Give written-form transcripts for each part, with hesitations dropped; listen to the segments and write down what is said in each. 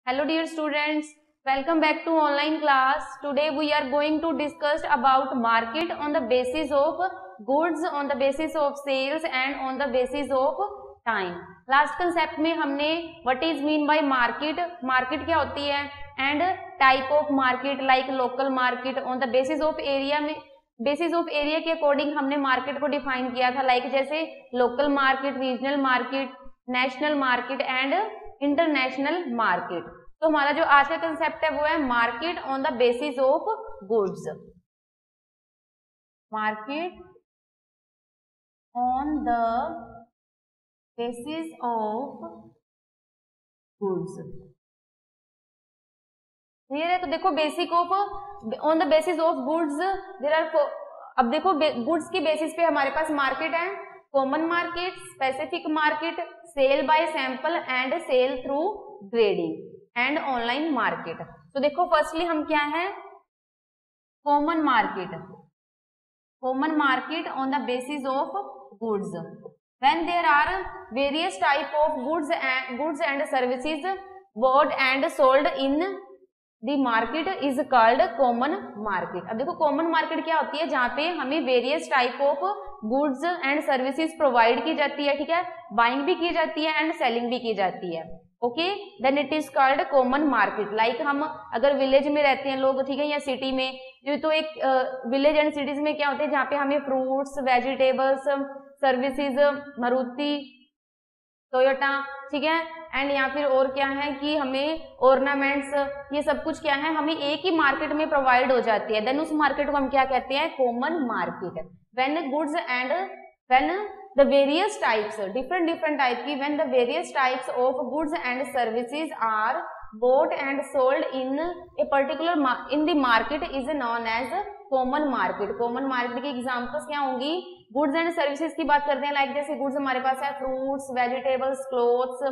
Hello dear students, welcome back to online class. Today we are going to discuss about market on the basis of goods, on the basis of sales and on the basis of time. Last concept में हमने what is mean by market, market क्या होती है and type of market like local market on the basis of area में basis of area के according हमने market को define किया था लाइक जैसे local market, regional market, national market and international market. तो हमारा जो आज का कंसेप्ट है वो है market on the basis of goods. Market on the basis of goods clear है। तो देखो basic of on the basis of goods there are, अब देखो गुड्स की बेसिस पे हमारे पास मार्केट है, common market, specific market, sale by sample and sale through grading and online market. तो देखो फर्स्टली हम क्या है, common market, common market on the basis of goods when there are various type of goods and services bought and sold in the market is called common market। अब देखो common market क्या होती है, जहाँ पे हमें various type of goods and services provide की जाती है, ठीक है, बाइंग भी की जाती है एंड सेलिंग भी की जाती है। Okay, then it is called common market. Like हम अगर विलेज में रहते हैं लोग, ठीक है, या सिटी में, तो एक विलेज एंड सिटीज में क्या होते हैं जहाँ पे हमें fruits, vegetables, services, Maruti, Toyota, ठीक है, एंड या फिर और क्या है कि हमें ऑर्नामेंट्स, ये सब कुछ क्या है हमें एक ही मार्केट में प्रोवाइड हो जाती है। देन उस मार्केट को हम क्या कहते हैं, common market. When goods and when the various types, different type की, when the various types of goods and services are bought and sold in a particular in the market is known as common market. Common market की examples क्या होंगी, goods and services की बात करते हैं, like जैसे goods हमारे पास है फ्रूट्स, वेजिटेबल्स, क्लोथ्स,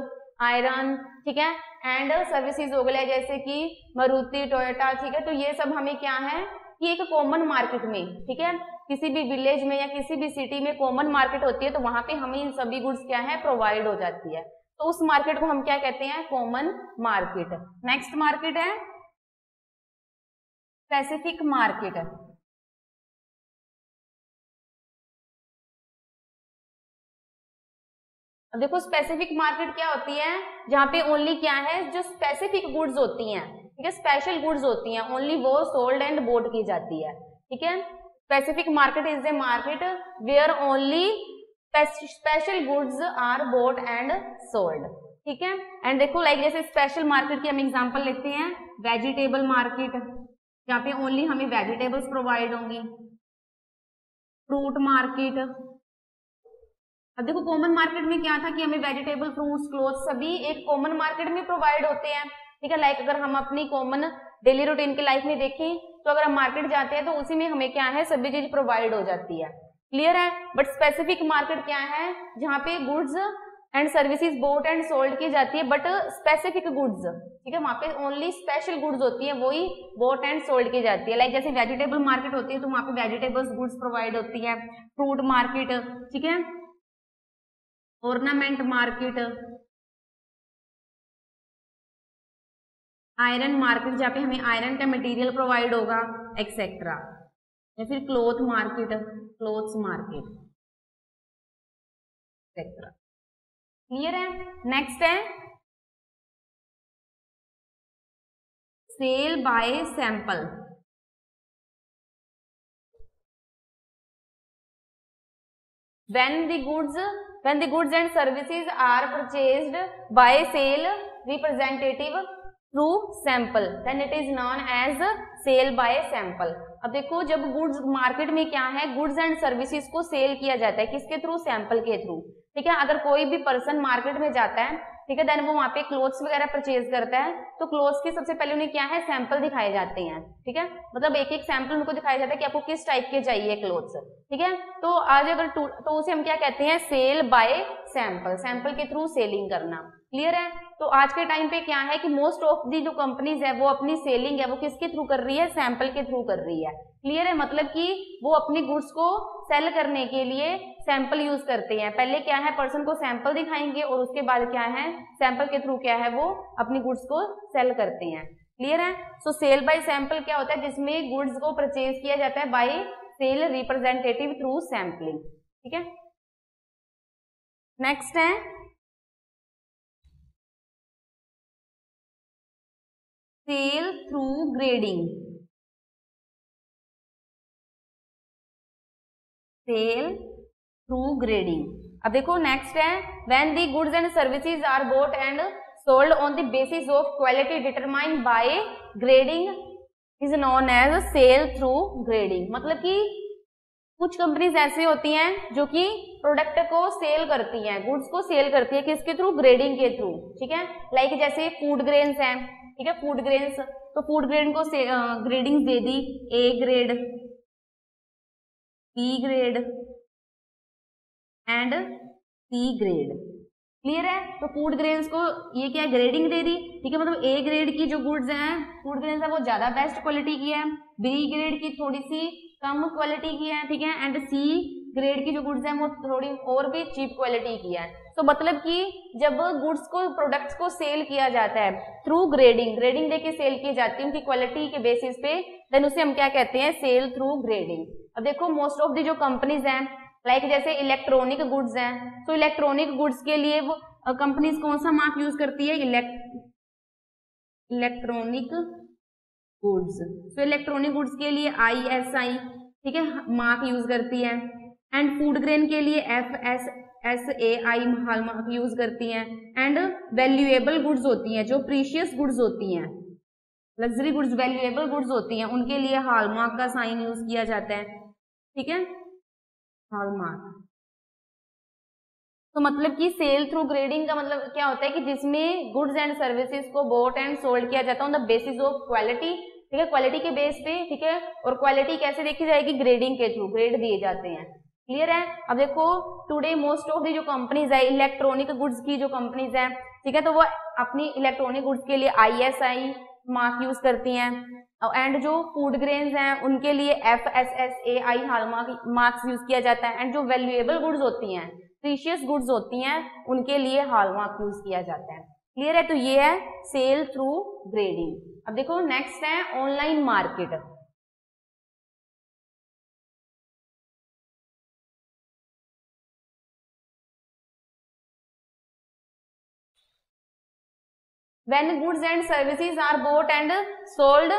आयरन, ठीक है, एंड सर्विसेज हो गए जैसे कि मारुति, टोयोटा, ठीक है। तो ये सब हमें क्या है कि एक कॉमन मार्केट में, ठीक है, किसी भी विलेज में या किसी भी सिटी में कॉमन मार्केट होती है, तो वहां पे हमें इन सभी गुड्स क्या है प्रोवाइड हो जाती है। तो उस मार्केट को हम क्या कहते हैं, कॉमन मार्केट। नेक्स्ट मार्केट है स्पेसिफिक मार्केट। अब देखो स्पेसिफिक मार्केट क्या होती है, जहां पे ओनली क्या है, जो स्पेसिफिक गुड्स होती हैं, ठीक है, स्पेशल गुड्स होती हैं, ओनली वो सोल्ड एंड बोट की जाती है, ठीक है। Specific market is a market where only special goods are bought and sold, ठीक है। एंड देखो लाइक जैसे स्पेशल मार्केट की हम एग्जांपल लेते हैं, वेजिटेबल मार्केट, जहाँ पे ओनली हमें वेजिटेबल्स प्रोवाइड होंगी, फ्रूट मार्केट। अब देखो कॉमन मार्केट में क्या था कि हमें वेजिटेबल, फ्रूट्स, क्लोथ्स सभी एक कॉमन मार्केट में प्रोवाइड होते हैं, ठीक है। लाइक अगर हम अपनी कॉमन डेली रूटीन की लाइफ में देखें तो अगर हम मार्केट जाते हैं तो उसी में हमें क्या है सभी चीज प्रोवाइड हो जाती है, क्लियर है। बट स्पेसिफिक मार्केट क्या है, जहाँ पे goods and services boat and sold की जाती है, बट स्पेसिफिक गुड्स, ठीक है, वहां पे ओनली स्पेशल गुड्स होती है, वही बोट एंड सोल्ड की जाती है। लाइक जैसे वेजिटेबल मार्केट होती है तो वहां पे वेजिटेबल्स गुड्स प्रोवाइड होती है, फ्रूट मार्केट, ठीक है, ऑर्नामेंट मार्केट, आयरन मार्केट जहाँ पे हमें आयरन का मटेरियल प्रोवाइड होगा, एक्सेट्रा, या फिर cloth market, clothes market, etcetera, clear है। नेक्स्ट है sale by sample. When the goods and services are purchased by sale representative through sample, then it is known as sale by sample। अब देखो जब goods market में क्या है, goods and services को cell किया जाता है, किसके थ्रू, सैंपल के थ्रू, ठीक है। अगर कोई भी पर्सन मार्केट में जाता है, ठीक है, देन वो वहां पे क्लोथ्स वगैरह परचेज करता है, तो क्लोथ्स के सबसे पहले उन्हें क्या है सैंपल दिखाए जाते हैं, ठीक है, मतलब एक एक सैंपल उनको दिखाया जाता है कि आपको किस टाइप के चाहिए क्लोथ्स, ठीक है। तो आज अगर तो उसे हम क्या कहते हैं, सेल बाय सैंपल, सैंपल के थ्रू सेलिंग करना। क्लियर है? तो आज के टाइम पे क्या है कि मोस्ट ऑफ दी जो कंपनीज है वो अपनी सेलिंग है वो किसके थ्रू कर रही है? सैंपल के थ्रू कर रही है। क्लियर है? मतलब कि वो अपनी गुड्स को सेल करने के लिए सैंपल यूज करते हैं। पहले क्या है, पर्सन को सैंपल दिखाएंगे और उसके बाद क्या है, सैंपल के थ्रू क्या है वो अपनी गुड्स को सेल करते हैं। क्लियर है? सो सेल बाय सैंपल क्या होता है? जिसमें गुड्स को परचेज किया जाता है by sale representative through sampling. ठीक है, नेक्स्ट है sale through grading. Sale through grading. अब देखो नेक्स्ट है when the goods and services are bought and sold on the basis of quality determined by grading is known as sale through grading. मतलब कि कुछ companies ऐसी होती हैं जो कि प्रोडक्ट को सेल करती हैं, गुड्स को सेल करती है किसके थ्रू? ग्रेडिंग के थ्रू। ठीक है, लाइक जैसे फूड ग्रेन्स हैं। ठीक है, फूड ग्रेन्स, तो फूड ग्रेन को ग्रेडिंग दे दी, A grade, B grade and C grade. Clear है? तो फूड ग्रेन्स को ये क्या ग्रेडिंग दे दी। ठीक है, मतलब ए ग्रेड की जो गुड्स हैं फूड ग्रेन्स है वो ज्यादा बेस्ट क्वालिटी की है, बी ग्रेड की थोड़ी सी कम क्वालिटी की है। ठीक है, एंड सी ग्रेड की जो गुड्स हैं वो थोड़ी और भी चीप क्वालिटी की है। तो मतलब कि जब गुड्स को, प्रोडक्ट्स को सेल किया जाता है थ्रू ग्रेडिंग, ग्रेडिंग देके सेल की जाती है उनकी क्वालिटी के बेसिस पे, देन उसे हम क्या कहते हैं? Sale through grading. अब देखो मोस्ट ऑफ दी जो कंपनीज हैं लाइक जैसे इलेक्ट्रॉनिक गुड्स हैं, तो इलेक्ट्रॉनिक गुड्स के लिए वो कंपनीज कौन सा मार्क यूज करती है? Electronic goods. तो इलेक्ट्रॉनिक गुड्स के लिए ISI, ठीक है, मार्क यूज करती है। एंड फूड ग्रेन के लिए FSSAI मार्क यूज करती हैं। एंड वैल्यूएबल गुड्स होती हैं, जो प्रीशियस गुड्स होती हैं, लग्जरी गुड्स, वैल्यूएबल गुड्स होती हैं, उनके लिए हॉलमार्क का साइन यूज किया जाता है। ठीक है, हॉलमार्क। तो मतलब कि सेल थ्रू ग्रेडिंग का मतलब क्या होता है कि जिसमें गुड्स एंड सर्विसेज को बोट एंड सोल्ड किया जाता है on the basis of quality. ठीक है, क्वालिटी के बेस पे। ठीक है, और क्वालिटी कैसे देखी जाएगी? ग्रेडिंग के थ्रू, ग्रेड दिए जाते हैं। क्लियर है? अब देखो टुडे मोस्ट ऑफ दी जो कंपनीज है, इलेक्ट्रॉनिक गुड्स की जो कंपनीज है, ठीक है, तो वो अपनी इलेक्ट्रॉनिक गुड्स के लिए ISI मार्क यूज करती हैं। एंड जो फूड ग्रेन्स हैं उनके लिए FSSAI हॉलमार्क मार्क्स यूज किया जाता है। एंड जो वैल्यूएबल गुड्स होती हैं, प्रीशियस गुड्स होती हैं, उनके लिए हॉलमार्क यूज किया जाता है। क्लियर है? तो ये है सेल थ्रू ग्रेडिंग। अब देखो नेक्स्ट है online market. When goods and services are bought and sold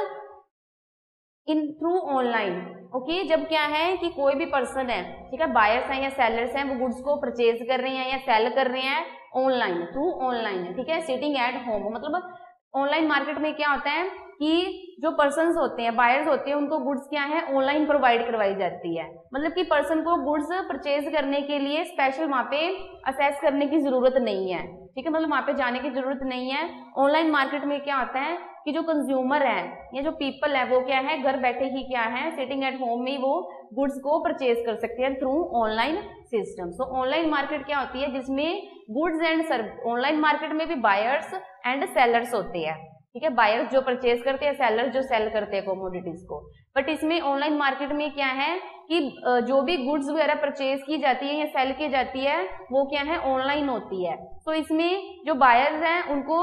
in through online. Okay, जब क्या है कि कोई भी पर्सन है, ठीक है, बायर्स हैं या सेलर्स हैं, वो गुड्स को परचेज कर रहे हैं या सेल कर रहे हैं ऑनलाइन, थ्रू ऑनलाइन। ठीक है, सिटिंग एट होम। मतलब ऑनलाइन मार्केट में क्या होता है कि जो पर्सन्स होते हैं, बायर्स होते हैं, उनको गुड्स क्या है ऑनलाइन प्रोवाइड करवाई जाती है। मतलब कि पर्सन को गुड्स परचेज करने के लिए स्पेशल वहां पे असेस करने की जरूरत नहीं है। ठीक है, मतलब वहां पे जाने की जरूरत नहीं है। ऑनलाइन मार्केट में क्या होता है कि जो कंज्यूमर है या जो पीपल है वो क्या है घर बैठे ही क्या है सिटिंग एट होम में वो गुड्स को परचेज कर सकते हैं थ्रू ऑनलाइन सिस्टम। सो ऑनलाइन मार्केट क्या होती है जिसमें goods and service, online market में भी बायर्स एंड सेलर्स होते हैं। ठीक है, बायर्स जो परचेज करते हैं, सेलर्स जो सेल करते हैं कमोडिटीज को। बट इसमें ऑनलाइन मार्केट में क्या है कि जो भी गुड्स वगैरह परचेज की जाती है या सेल की जाती है वो क्या है ऑनलाइन होती है। तो इसमें जो बायर्स हैं उनको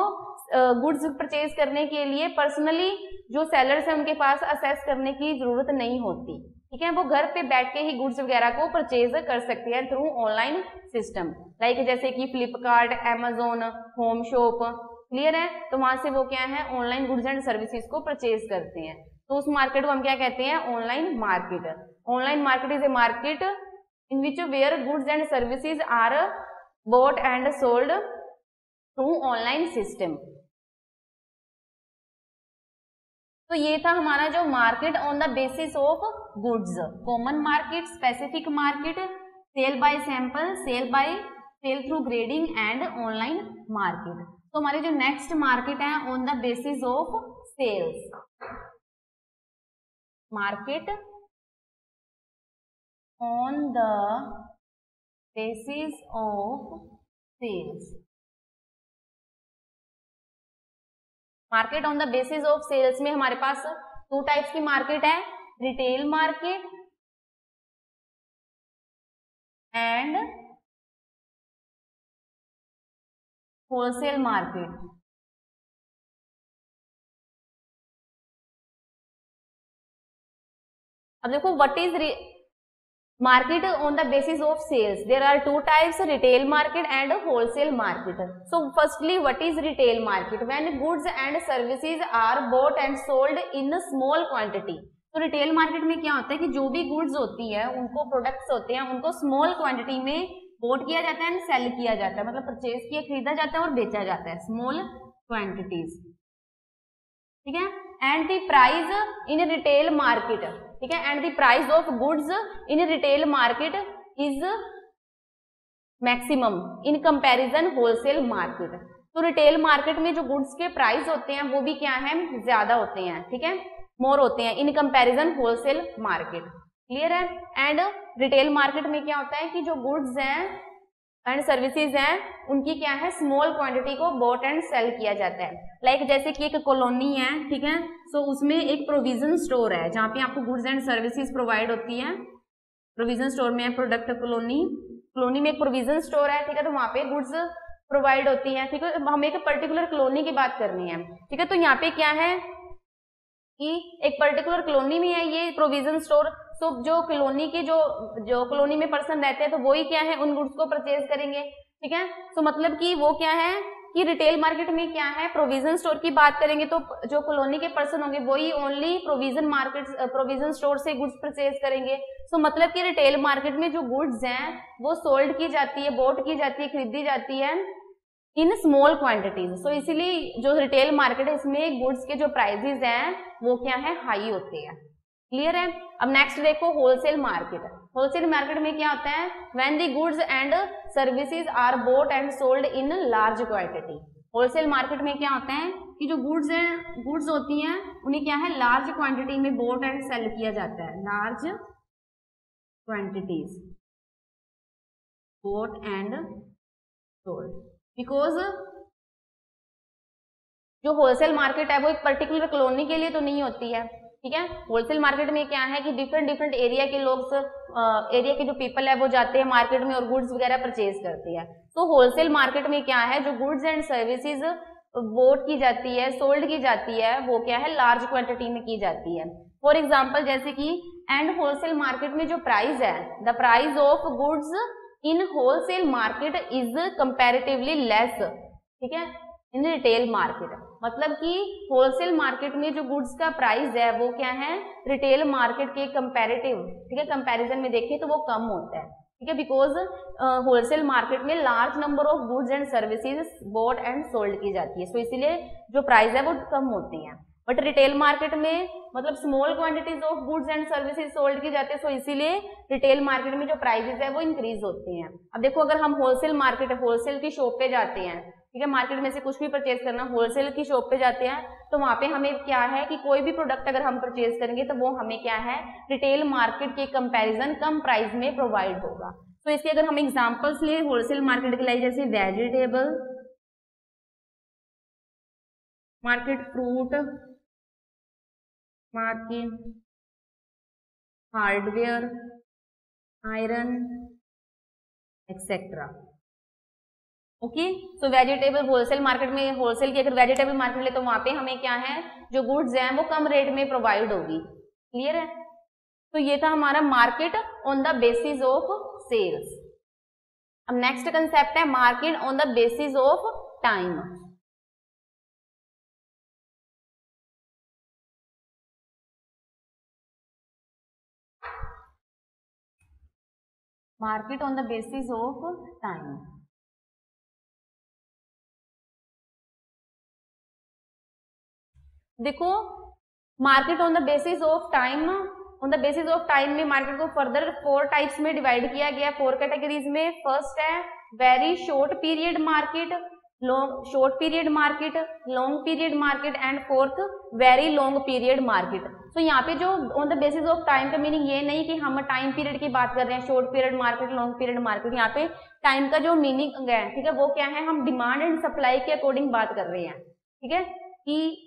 गुड्स परचेज करने के लिए पर्सनली जो सेलर्स हैं उनके पास असेस करने की जरूरत नहीं होती। ठीक है, वो घर पे बैठ के ही गुड्स वगैरह को परचेज कर सकते हैं थ्रू ऑनलाइन सिस्टम, लाइक जैसे कि Flipkart, Amazon, home shop. Clear है? तो वहां से वो क्या है ऑनलाइन गुड्स एंड सर्विसेज को परचेज करते हैं। तो उस मार्केट को हम क्या कहते हैं? Online market. Online market is a market in which where goods and services are bought and sold through online system. तो ये था हमारा जो market on the basis of goods, common market, specific market, sale by sample, sale through grading and online market. तो हमारी जो next market है on the basis of sales, market on the basis of sales. Market on the basis of sales में हमारे पास 2 types की market है, retail market and wholesale market. अब देखो what is market on the basis of sales. There are 2 types, retail market and wholesale market. So firstly, what is retail market? When goods and services are bought and sold in a small quantity. तो retail market में क्या होता है कि जो भी goods होती है, उनको प्रोडक्ट्स होते हैं, उनको स्मॉल क्वांटिटी में बोट किया जाता है एंड सेल किया जाता है, मतलब परचेज किया, खरीदा जाता है और बेचा जाता है, स्मॉल क्वांटिटीज, ठीक है। And the price in retail market, ठीक है, and the price of goods in retail market is maximum in comparison wholesale market. तो रिटेल मार्केट में जो गुड्स के प्राइस होते हैं वो भी क्या है, ज्यादा होते हैं, ठीक है, मोर होते हैं in comparison wholesale market. Clear है। एंड रिटेल मार्केट में क्या होता है कि जो गुड्स हैं एंड सर्विसेज हैं उनकी क्या है, स्मॉल क्वांटिटी को बॉट एंड सेल किया जाता है। लाइक जैसे कि एक कॉलोनी है, ठीक है, सो उसमें एक प्रोविजन स्टोर है जहाँ पे आपको गुड्स एंड सर्विसेज प्रोवाइड होती है। प्रोविजन स्टोर में प्रोडक्ट कॉलोनी में एक प्रोविजन स्टोर है, ठीक है, तो वहाँ पे गुड्स प्रोवाइड होती है, ठीक है। हमें एक पर्टिकुलर कॉलोनी की बात करनी है, ठीक है, तो यहाँ पे क्या है कि एक पर्टिकुलर कॉलोनी में है ये प्रोविजन स्टोर। तो जो कॉलोनी की जो कॉलोनी में पर्सन रहते हैं तो वो ही क्या है, उन गुड्स को परचेज करेंगे, ठीक है। तो मतलब कि वो क्या है कि रिटेल मार्केट में क्या है, प्रोविजन स्टोर की बात करेंगे तो जो कॉलोनी के पर्सन होंगे वही ओनली प्रोविजन स्टोर से गुड्स परचेज करेंगे। तो मतलब कि रिटेल मार्केट में जो गुड्स हैं वो सोल्ड की जाती है, बोट की जाती है, खरीदी जाती है इन स्मॉल क्वांटिटीज। सो इसीलिए जो रिटेल मार्केट है इसमें गुड्स के जो प्राइसेस हैं वो क्या है, हाई होते हैं। क्लियर है। अब नेक्स्ट देखो होलसेल मार्केट। होलसेल मार्केट में क्या होता है, when the goods and services are bought and sold in large quantity. Wholesale market में क्या होता है कि जो गुड्स होती हैं उन्हें क्या है, लार्ज क्वांटिटी में बोट एंड सेल किया जाता है, large quantities boat and sold. Because जो होलसेल मार्केट है वो एक पर्टिकुलर कॉलोनी के लिए तो नहीं होती है, ठीक है। होलसेल मार्केट में क्या है कि डिफरेंट एरिया के लोग, एरिया के जो पीपल है वो जाते हैं मार्केट में और गुड्स वगैरह परचेज करते हैं। तो होलसेल मार्केट में क्या है, जो गुड्स एंड सर्विसेज बोट की जाती है, सोल्ड की जाती है, वो क्या है, लार्ज क्वांटिटी में की जाती है। फॉर एग्जाम्पल जैसे कि एंड होलसेल मार्केट में जो प्राइस है, the price of goods in wholesale market is comparatively less, ठीक है, इन रिटेल मार्केट। मतलब कि होलसेल मार्केट में जो गुड्स का प्राइस है वो क्या है, रिटेल मार्केट के कंपैरेटिव, ठीक है, कंपैरिजन में देखें तो वो कम होता है, ठीक है, बिकॉज होलसेल मार्केट में large number of goods and services boat and sold की जाती है, सो इसीलिए जो प्राइस है वो कम होती है। बट रिटेल मार्केट में मतलब small quantities of goods and services sold की जाती है, सो इसीलिए रिटेल मार्केट में जो प्राइसेस है वो इंक्रीज होते हैं। अब देखो अगर हम होलसेल मार्केट, होलसेल की शॉप पे जाते हैं, ठीक है, मार्केट में से कुछ भी परचेज करना, होलसेल की शॉप पे जाते हैं तो वहां पे हमें क्या है कि कोई भी प्रोडक्ट अगर हम परचेज करेंगे तो वो हमें क्या है, रिटेल मार्केट के कंपैरिजन कम प्राइस में प्रोवाइड होगा। तो इसके अगर हम एग्जांपल्स ले होलसेल मार्केट के लिए, जैसे vegetable market, fruit market, hardware, iron etcetera. Okay, तो वेजिटेबल होलसेल मार्केट में, होलसेल की अगर वेजिटेबल मार्केट ले तो वहां पे हमें क्या है, जो गुड्स हैं वो कम रेट में प्रोवाइड होगी। क्लियर है। तो ये था हमारा market on the basis of sales. अब नेक्स्ट कंसेप्ट है market on the basis of time. Market on the basis of time. देखो market on the basis of time, on the basis of time में market को further 4 types में divide किया गया, 4 categories में। First है very short period market, long short period market, long period market and fourth very long period market. तो यहाँ पे जो on the basis of time का मीनिंग ये नहीं कि हम टाइम पीरियड की बात कर रहे हैं, short period market, long period market. यहाँ पे टाइम का जो मीनिंग है, ठीक है, वो क्या है, हम डिमांड एंड सप्लाई के अकॉर्डिंग बात कर रहे हैं, ठीक है, कि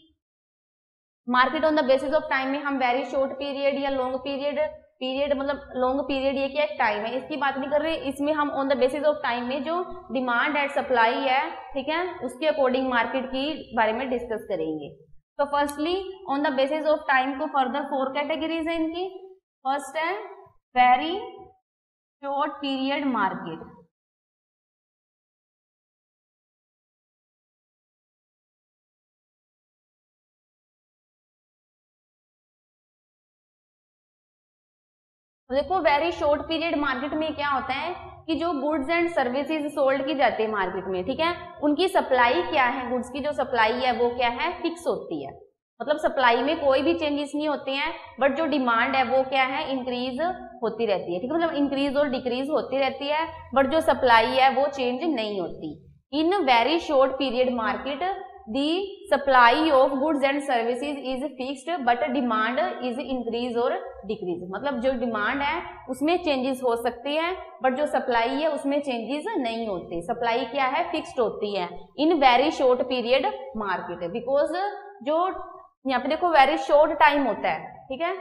market on the basis of time में हम वेरी शॉर्ट पीरियड या लॉन्ग पीरियड, पीरियड मतलब लॉन्ग पीरियड ये क्या एक टाइम है, इसकी बात नहीं कर रहे। इसमें हम on the basis of time में जो डिमांड एंड सप्लाई है, ठीक है, उसके अकॉर्डिंग मार्केट की बारे में डिस्कस करेंगे। तो firstly on the basis of time को फर्दर 4 कैटेगरीज है इनकी। फर्स्ट है वेरी शॉर्ट पीरियड मार्केट, देखो वेरी शॉर्ट पीरियड मार्केट में क्या होता है कि जो गुड्स एंड सर्विसेज सोल्ड की जाती है मार्केट में, ठीक है, उनकी सप्लाई क्या है, गुड्स की जो सप्लाई है वो क्या है, फिक्स होती है। मतलब सप्लाई में कोई भी चेंजेस नहीं होते हैं, बट जो डिमांड है वो क्या है, इंक्रीज होती रहती है, ठीक है, मतलब इंक्रीज और डिक्रीज होती रहती है, बट जो सप्लाई है वो चेंज नहीं होती। इन very short period market the supply of goods and services is fixed but demand is increase or decrease। मतलब जो डिमांड है उसमें चेंजेस हो सकते हैं, बट जो सप्लाई है उसमें चेंजेस नहीं होते। सप्लाई क्या है, फिक्स्ड होती है इन very short period market, because जो यहाँ पे देखो वेरी शॉर्ट टाइम होता है, ठीक है,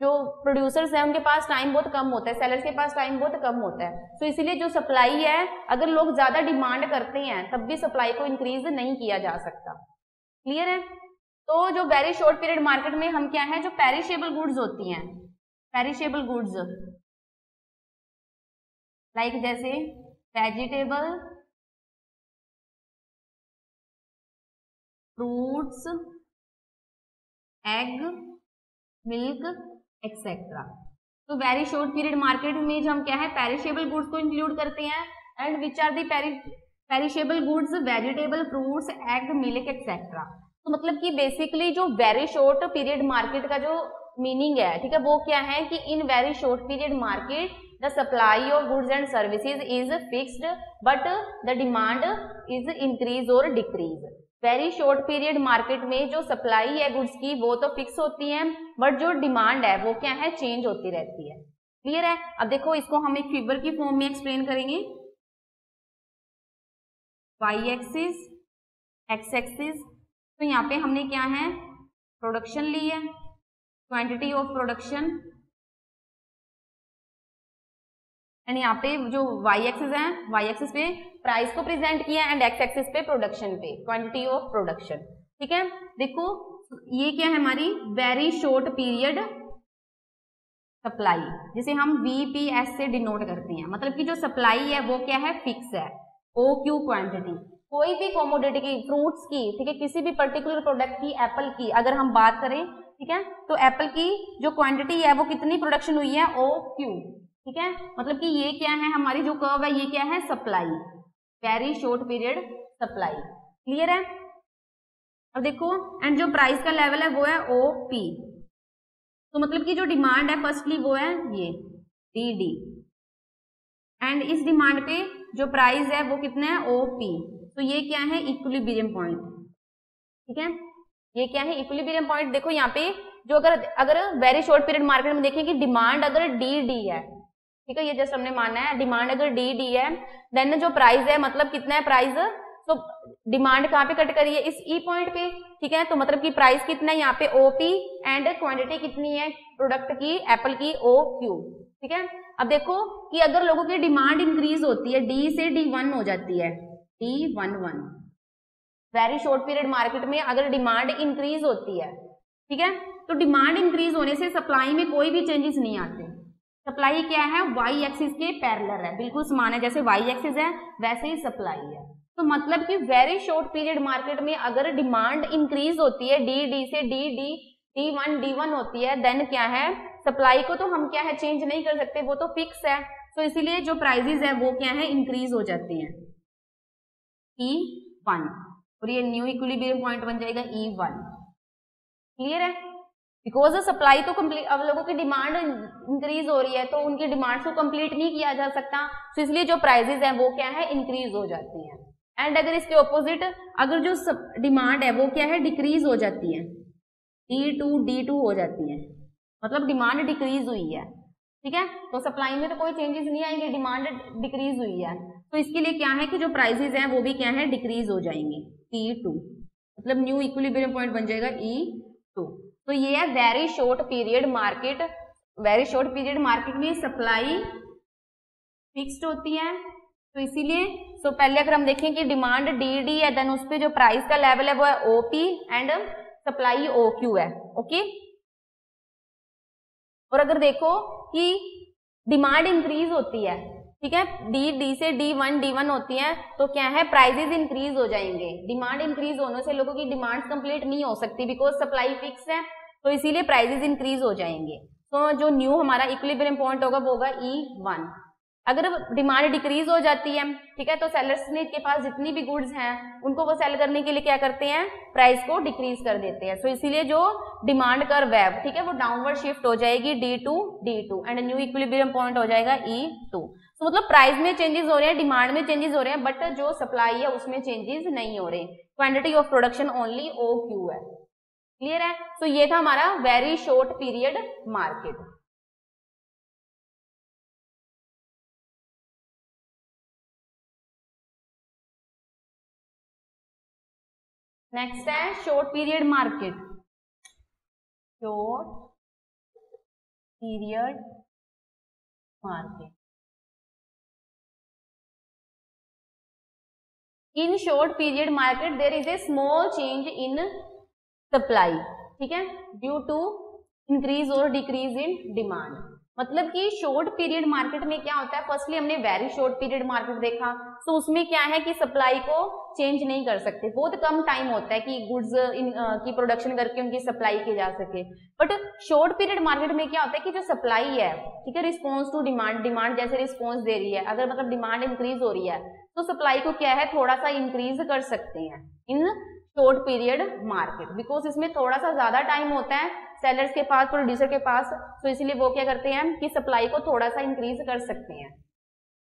जो प्रोड्यूसर्स हैं उनके पास टाइम बहुत कम होता है, सेलर्स के पास टाइम बहुत कम होता है। तो इसीलिए जो सप्लाई है, अगर लोग ज्यादा डिमांड करते हैं तब भी सप्लाई को इंक्रीज नहीं किया जा सकता। क्लियर है? तो जो वेरी शॉर्ट पीरियड मार्केट में हम क्या है, जो पेरिशेबल गुड्स होती हैं, पेरिशेबल गुड्स लाइक जैसे vegetable, fruits, egg, milk etcetera. तो वेरी शॉर्ट पीरियड मार्केट में जो हम क्या है, पेरिशेबल गुड्स को इंक्लूड करते हैं। And which are the perishable goods, vegetable, fruits, egg, milk etcetera. तो मतलब कि बेसिकली जो वेरी शॉर्ट पीरियड मार्केट का जो मीनिंग है, ठीक है, वो क्या है कि in very short period market the supply of goods and services is fixed but the demand is increase और decrease. Very short period market में जो सप्लाई है गुड्स की वो तो फिक्स होती है, बट जो डिमांड है वो क्या है, चेंज होती रहती है। क्लियर है? अब देखो इसको हम एक फिगर की फॉर्म में एक्सप्लेन करेंगे। वाई एक्सिस, एक्स एक्सिस, तो यहाँ पे हमने क्या है, प्रोडक्शन ली है, क्वांटिटी ऑफ प्रोडक्शन, एंड यहाँ पे जो वाई एक्सिस है, वाई एक्सिस पे प्राइस को प्रेजेंट किया एंड एक्स एक्सिस पे प्रोडक्शन पे क्वांटिटी ऑफ प्रोडक्शन। ठीक है, देखो ये क्या है हमारी वेरी शॉर्ट पीरियड सप्लाई, जिसे हम VPS से डिनोट करते हैं। मतलब कि जो सप्लाई है वो क्या है, फिक्स है, OQ क्वांटिटी। कोई भी कमोडिटी की, फ्रूट्स की, ठीक है, किसी भी पर्टिकुलर प्रोडक्ट की, एप्पल की अगर हम बात करें, ठीक है, तो एप्पल की जो क्वांटिटी है वो कितनी प्रोडक्शन हुई है, OQ। ठीक है, मतलब कि ये क्या है हमारी जो कर्व है, ये क्या है, supply, very short period supply. Clear है? अब देखो, एंड जो प्राइस का लेवल है वो है OP। तो मतलब कि जो डिमांड है फर्स्टली वो है ये DD, एंड इस डिमांड पे जो प्राइस है वो कितना है, OP। तो ये क्या है, इक्विलिब्रियम पॉइंट। ठीक है, ये क्या है, इक्विलिब्रियम पॉइंट। देखो यहाँ पे जो अगर वेरी शॉर्ट पीरियड मार्केट में देखें कि डिमांड अगर DD है, ठीक है, ये जस्ट हमने माना है, डिमांड अगर DD है, देन जो प्राइस है मतलब कितना है प्राइस, तो डिमांड कहाँ पे कट करी है, इस E पॉइंट पे। ठीक है, तो मतलब कि प्राइस कितना है यहाँ पे OP, एंड क्वांटिटी कितनी है प्रोडक्ट की, एप्पल की, OQ। ठीक है, अब देखो कि अगर लोगों की डिमांड इंक्रीज होती है, D से D1 हो जाती है, D11, very short period market में अगर डिमांड इंक्रीज होती है, ठीक है, तो डिमांड इंक्रीज होने से सप्लाई में कोई भी चेंजेस नहीं आते। सप्लाई क्या है, वाई एक्सिस के पैरेलल है, बिल्कुल समान है, जैसे वाई एक्सिस है वैसे ही सप्लाई है। तो मतलब कि वेरी शॉर्ट पीरियड मार्केट में अगर डिमांड इंक्रीज होती है, D से D1 D1 होती है, देन क्या है, सप्लाई को तो हम क्या है, चेंज नहीं कर सकते, वो तो फिक्स है। तो इसीलिए जो प्राइजेस है वो क्या है, इंक्रीज हो जाती हैं, E1, और ये न्यू इक्विलिब्रियम पॉइंट बन जाएगा E1। क्लियर है? बिकॉज सप्लाई तो कंप्लीट, अब लोगों की डिमांड इंक्रीज हो रही है तो उनकी डिमांड को कंप्लीट नहीं किया जा सकता, तो इसलिए जो प्राइजेस हैं वो क्या है, इंक्रीज हो जाती हैं। एंड अगर इसके ऑपोजिट अगर जो डिमांड है वो क्या है, डिक्रीज हो जाती है, D2 हो जाती है, मतलब डिमांड डिक्रीज हुई है, ठीक है। तो सप्लाई में तो कोई चेंजेस नहीं आएंगे, डिमांड डिक्रीज हुई है, तो इसके लिए क्या है कि जो प्राइसेस हैं वो भी क्या है, डिक्रीज हो जाएंगे, E2, मतलब न्यू इक्विलिब्रियम पॉइंट बन जाएगा E2। तो ये है very short period market. Very short period market में सप्लाई फिक्स्ड होती है, तो इसीलिए पहले अगर हम देखें कि डिमांड DD है, देन उस पर जो प्राइस का लेवल है वो है OP एंड सप्लाई OQ है, ओके। और अगर देखो कि डिमांड इंक्रीज होती है, ठीक है, D से D1 होती है, तो क्या है, प्राइसेस इंक्रीज हो जाएंगे। डिमांड इंक्रीज होने से लोगों की डिमांड कंप्लीट नहीं हो सकती, बिकॉज सप्लाई फिक्स है, तो इसीलिए प्राइसेस इंक्रीज हो जाएंगे। तो जो न्यू हमारा इक्विलिब्रियम पॉइंट होगा वो होगा E1। अगर डिमांड डिक्रीज हो जाती है, ठीक है, तो सेलर्स ने के पास जितनी भी गुड्स हैं उनको वो सेल करने के लिए क्या करते हैं, प्राइस को डिक्रीज कर देते हैं। सो इसीलिए जो डिमांड कर्व है, ठीक है, वो डाउनवर्ड शिफ्ट हो जाएगी D2 and new equilibrium point हो जाएगा E2। तो मतलब प्राइस में चेंजेस हो रहे हैं, डिमांड में चेंजेस हो रहे हैं, बट जो सप्लाई है उसमें चेंजेस नहीं हो रहे। Quantity of production only OQ है। क्लियर है। तो ये था हमारा very short period market. Next है short period market. Short period market. In short period market there is a small change in supply, ठीक है, ड्यू टू इंक्रीज और डिक्रीज इन डिमांड। मतलब कि शॉर्ट पीरियड मार्केट में क्या होता है, फर्स्टली हमने वेरी शॉर्ट पीरियड मार्केट देखा, तो उसमें क्या है कि सप्लाई को चेंज नहीं कर सकते, बहुत कम टाइम होता है कि गुड्स की प्रोडक्शन करके उनकी सप्लाई की जा सके। बट शॉर्ट पीरियड मार्केट में क्या होता है कि जो सप्लाई है, ठीक है, रिस्पॉन्स टू डिमांड, डिमांड जैसे रिस्पॉन्स दे रही है, अगर मतलब डिमांड इंक्रीज हो रही है तो सप्लाई को क्या है, थोड़ा सा इंक्रीज कर सकते हैं in short period market, because इसमें थोड़ा सा ज्यादा टाइम होता है सेलर्स के पास, प्रोड्यूसर के पास, तो इसीलिए वो क्या करते हैं कि सप्लाई को थोड़ा सा इंक्रीज कर सकते हैं।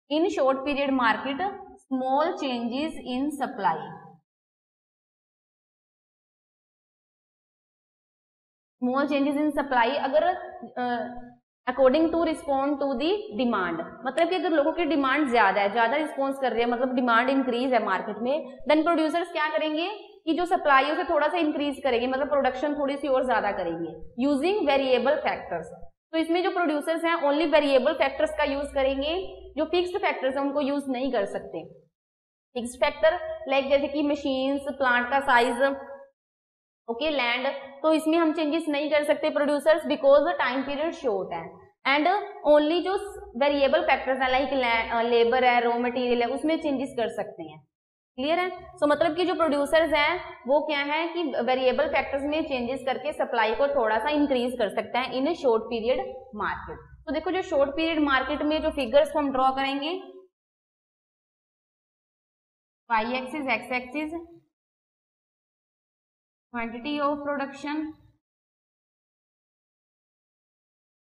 In short period market small changes in supply, small changes in supply अगर according to respond to the demand, मतलब कि अगर लोगों की डिमांड ज्यादा है, ज्यादा रिस्पॉन्स कर रही है, मतलब डिमांड इंक्रीज है मार्केट में, देन प्रोड्यूसर्स क्या करेंगे कि जो सप्लाई है उसे थोड़ा सा इंक्रीज करेंगे, मतलब प्रोडक्शन थोड़ी सी और ज्यादा करेंगे यूजिंग वेरिएबल फैक्टर्स। तो इसमें जो प्रोड्यूसर्स हैं ओनली वेरिएबल फैक्टर्स का यूज करेंगे, जो फिक्स्ड फैक्टर्स हैं उनको यूज नहीं कर सकते। फिक्स्ड फैक्टर लाइक जैसे कि मशीन्स, प्लांट का साइज, ओके, लैंड, तो इसमें हम चेंजेस नहीं कर सकते producers, because time period short है। एंड ओनली जो वेरिएबल फैक्टर्स है लाइक लेबर है, रॉ मटेरियल है, उसमें चेंजेस कर सकते हैं। क्लियर है। सो मतलब कि जो प्रोड्यूसर्स हैं वो क्या है कि वेरिएबल फैक्टर्स में चेंजेस करके सप्लाई को थोड़ा सा इंक्रीज कर सकते हैं इन शॉर्ट पीरियड मार्केट। तो देखो जो शॉर्ट पीरियड मार्केट में जो फिगर्स को हम ड्रॉ करेंगे, y axis, x axis, quantity of production,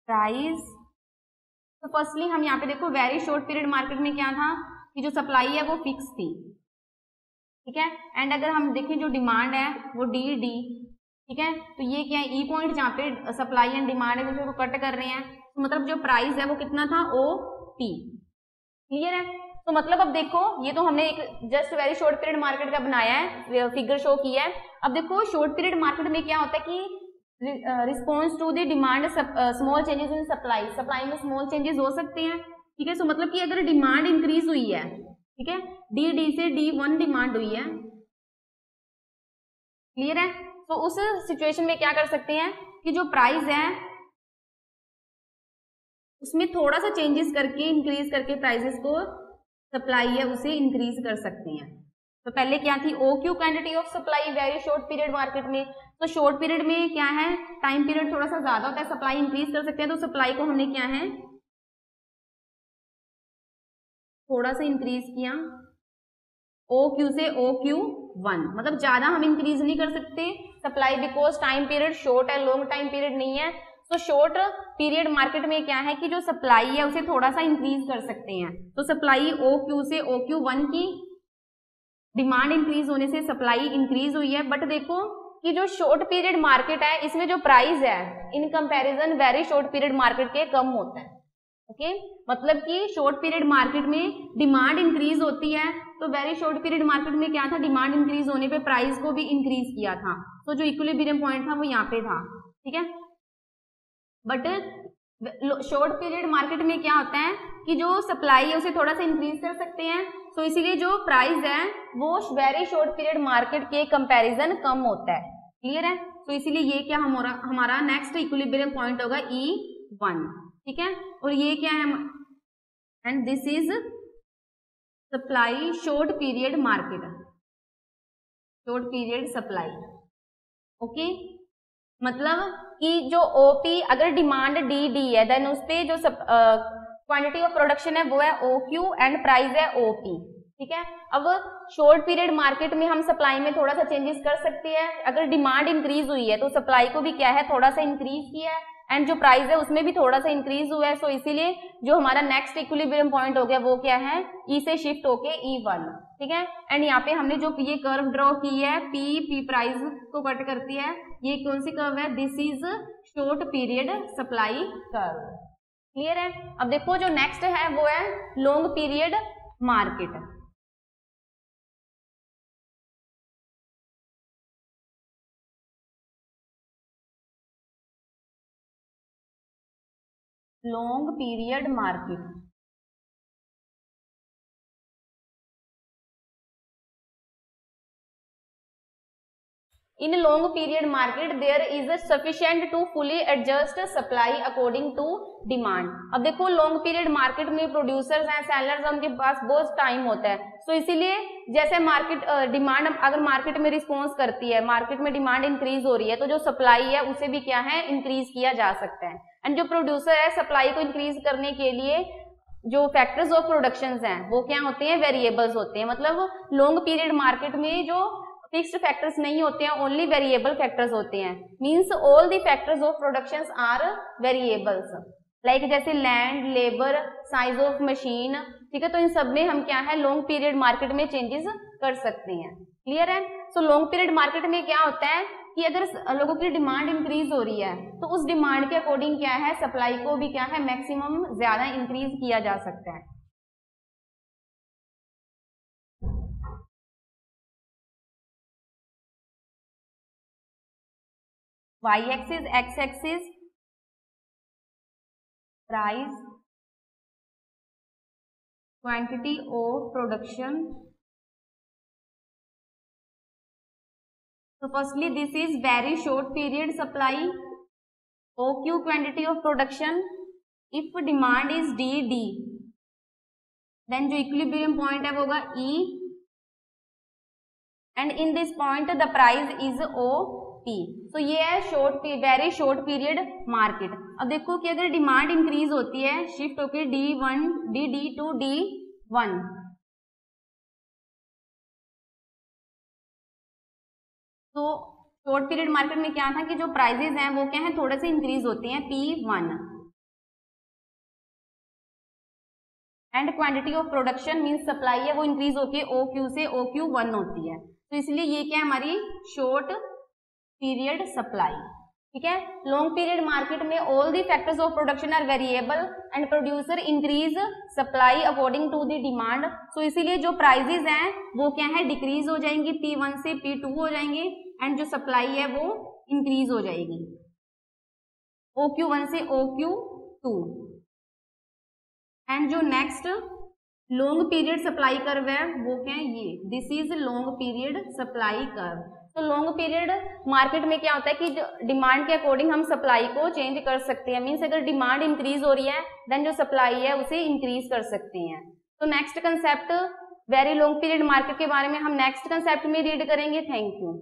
price. तो फर्स्टली हम यहाँ पे देखो वेरी शॉर्ट पीरियड मार्केट में क्या था कि जो सप्लाई है वो फिक्स थी, ठीक है, एंड अगर हम देखें जो डिमांड है वो DD, ठीक है, तो ये क्या है, ई पॉइंट जहाँ पे सप्लाई एंड डिमांड है जैसे वो कट कर रहे हैं, तो मतलब जो प्राइस है वो कितना था, OP। क्लियर है। तो मतलब अब देखो ये तो हमने एक just very short period market का बनाया है, फिगर शो किया है। अब देखो शॉर्ट पीरियड मार्केट में क्या होता है कि response to the demand small changes in supply, supply में स्मॉल चेंजेस हो सकते हैं, ठीक है। सो मतलब कि अगर डिमांड इंक्रीज हुई है, ठीक है, DD से D1 डिमांड हुई है, क्लियर है, तो उस सिचुएशन में क्या कर सकते हैं कि जो प्राइस है उसमें थोड़ा सा चेंजेस करके इंक्रीज करके प्राइसेस को सप्लाई है उसे इंक्रीज कर सकते हैं। तो पहले क्या थी, OQ quantity of supply very short period market में, तो शॉर्ट पीरियड में क्या है, टाइम पीरियड थोड़ा सा ज्यादा होता है, सप्लाई इंक्रीज कर सकते हैं, तो सप्लाई को हमने क्या है थोड़ा सा इंक्रीज किया, OQ से OQ1, मतलब ज्यादा हम इंक्रीज नहीं कर सकते supply, because time period short है, लॉन्ग टाइम पीरियड नहीं है। तो शॉर्ट पीरियड मार्केट में क्या है कि जो सप्लाई है उसे थोड़ा सा इंक्रीज कर सकते हैं, तो सप्लाई OQ से OQ1 की डिमांड इंक्रीज होने से सप्लाई इंक्रीज हुई है, बट देखो कि जो शॉर्ट पीरियड मार्केट है इसमें जो प्राइस है in comparison very short period market के कम होता है। ओके, मतलब कि शॉर्ट पीरियड मार्केट में डिमांड इंक्रीज होती है, तो वेरी शॉर्ट पीरियड मार्केट में क्या था, डिमांड इंक्रीज होने पे प्राइस को भी इंक्रीज किया था, तो जो इक्विलिब्रियम पॉइंट था वो यहाँ पे था, ठीक है। बट शॉर्ट पीरियड मार्केट में क्या होता है कि जो सप्लाई है उसे थोड़ा सा इंक्रीज कर सकते हैं, तो इसीलिए जो प्राइस है वो वेरी शॉर्ट पीरियड मार्केट के कंपैरिजन कम होता है। क्लियर है? तो इसीलिए ये क्या हमारा नेक्स्ट इक्विलिब्रियम पॉइंट होगा E1, ठीक है। और ये क्या है, and this is supply short period market, short period supply. Okay, मतलब कि जो ओपी अगर डिमांड डी है देन उस पे जो क्वांटिटी ऑफ प्रोडक्शन है वो है OQ एंड प्राइस है OP, ठीक है। अब शॉर्ट पीरियड मार्केट में हम सप्लाई में थोड़ा सा चेंजेस कर सकते हैं, अगर डिमांड इंक्रीज हुई है तो सप्लाई को भी क्या है थोड़ा सा इंक्रीज किया है, एंड जो प्राइस है उसमें भी थोड़ा सा इंक्रीज हुआ है, सो इसीलिए जो हमारा नेक्स्ट इक्विलिब्रियम पॉइंट हो गया वो क्या है, E से शिफ्ट होके E1, ठीक है। एंड यहाँ पे हमने जो ये कर्व ड्रॉ की है P प्राइस को कट करती है, ये कौन सी कर्व है, this is short period supply curve. Clear है? अब देखो जो नेक्स्ट है वो है long period market. Long period market, in long period market there is sufficient to fully adjust supply according to demand। अब देखो लॉन्ग पीरियड मार्केट में प्रोड्यूसर्स हैं, सेलर्स हैं, उनके पास बहुत टाइम होता है, तो इसीलिए जैसे मार्केट डिमांड अगर मार्केट में रिस्पॉन्स करती है, मार्केट में डिमांड इंक्रीज हो रही है, तो जो सप्लाई है उसे भी क्या है इंक्रीज किया जा सकता है। एंड जो प्रोड्यूसर है सप्लाई को इंक्रीज करने के लिए जो फैक्टर्स ऑफ प्रोडक्शन हैं वो क्या होते हैं, वेरिएबल्स होते हैं। मतलब लॉन्ग पीरियड मार्केट में जो फिक्स्ड फैक्टर्स नहीं होते हैं, ओनली वेरिएबल फैक्टर्स होते हैं, means all the factors of productions are variables, like जैसे land, labour, size of machine, ठीक है। तो इन सब में हम क्या है लॉन्ग पीरियड मार्केट में चेंजेस कर सकते हैं। क्लियर है? सो लॉन्ग पीरियड मार्केट में क्या होता है कि अगर लोगों की डिमांड इंक्रीज हो रही है तो उस डिमांड के अकॉर्डिंग क्या है सप्लाई को भी क्या है मैक्सिमम ज्यादा इंक्रीज किया जा सकता है। Y axis, X axis price, quantity of production. So firstly this is very short period supply, OQ quantity of production, if demand is D, then जो equilibrium point है वो होगा E, and in this point the price is OP। तो ये है very short period market. अब देखो कि अगर डिमांड इंक्रीज होती है शिफ्ट होके D1 D टू D1, तो शॉर्ट पीरियड मार्केट में क्या था कि जो प्राइजेस हैं वो क्या है थोड़े से इंक्रीज होते हैं P1, and quantity of production means supply है वो इंक्रीज होके OQ से OQ1 होती है, तो इसलिए ये क्या है हमारी शॉर्ट पीरियड सप्लाई। ठीक है, लॉन्ग पीरियड मार्केट में all the factors of production are variable and producer increase supply according to the demand, so इसीलिए जो प्राइजेस हैं वो क्या है डिक्रीज हो जाएंगी, P1 से P2 हो जाएंगे, एंड जो सप्लाई है वो इंक्रीज हो जाएगी OQ1 से OQ2। एंड जो next long period supply curve है वो क्या है, ये this is long period supply curve. तो लॉन्ग पीरियड मार्केट में क्या होता है कि डिमांड के अकॉर्डिंग हम सप्लाई को चेंज कर सकते हैं, मीन्स अगर डिमांड इंक्रीज हो रही है देन जो सप्लाई है उसे इंक्रीज कर सकते हैं। तो next concept very long period market के बारे में हम नेक्स्ट कंसेप्ट में रीड करेंगे। Thank you.